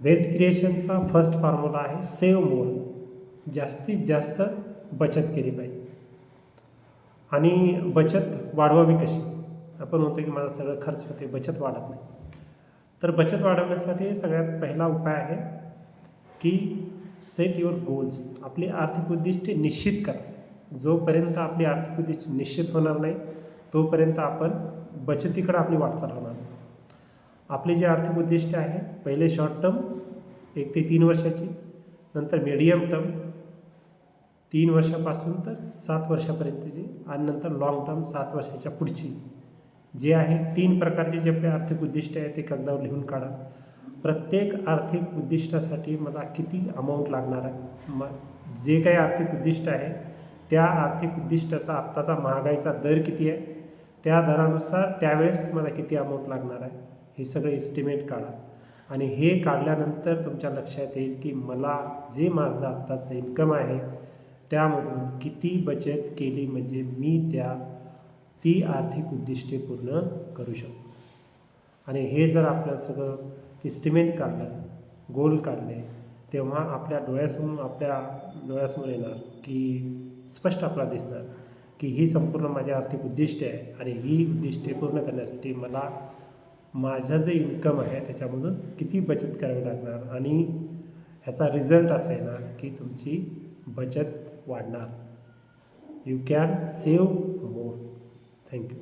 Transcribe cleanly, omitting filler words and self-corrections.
Wealth क्रिएशनचा first formula आहे save मोर. जास्तीत जास्त बचत केली पाहिजे. आणि बचत वाढवावी कशी? आपण म्हणतो की माझा सगळं खर्च होते, बचत वाढत नाही. तर बचत वाढवण्यासाठी सगळ्यात पहिला उपाय आहे की सेट युअर गोल्स. आपली आर्थिक उद्दिष्टे निश्चित करा. जोपर्यंत आपली आर्थिक उद्दिष्टे निश्चित होणार नाही तोपर्यंत आपण बचतीकडे आपली वाटचाल होणार नाही. आपली जी आर्थिक उद्दिष्टे आहे, पहिले शॉर्ट टर्म 1 ते 3 वर्षाची, नंतर मीडियम टर्म 3 वर्षापासून तर 7 वर्षापर्यंतची, आणि नंतर लाँग टर्म 7 वर्षाच्या पुढची. जे आहे 3 प्रकारचे जे आपले आर्थिक उद्दिष्टे आहेत ते कागदावर लिहून काढा. प्रत्येक आर्थिक उद्दिष्टासाठी मला किती अमाऊंट लागणार आहे, जे काही आर्थिक उद्दिष्ट आहे त्या आर्थिक उद्दिष्टाचा आत्ताचा महागाईचा दर किती आहे, त्या दरानुसार त्यावेळेस मला किती अमाऊंट लागणार आहे, हे सगळं एस्टिमेट काढा. आणि हे काढल्यानंतर तुमच्या लक्षात येईल की मला जे माझं आत्ताचं इन्कम आहे त्यामधून किती बचत केली म्हणजे मी ती आर्थिक उद्दिष्टे पूर्ण करू शकतो. आणि हे जर आपलं सगळं एस्टिमेट काढलं, गोल काढले, तेव्हा आपल्या डोळ्यासमोर येणार की स्पष्ट आपला दिसणार की ही संपूर्ण माझी आर्थिक उद्दिष्टे आहे आणि ही उद्दिष्टे पूर्ण करण्यासाठी मला माझं जे इन्कम आहे त्याच्यामधून किती बचत करावी लागणार. आणि ह्याचा रिझल्ट असा येणार की तुमची बचत वाढणार. You can save more. Thank you.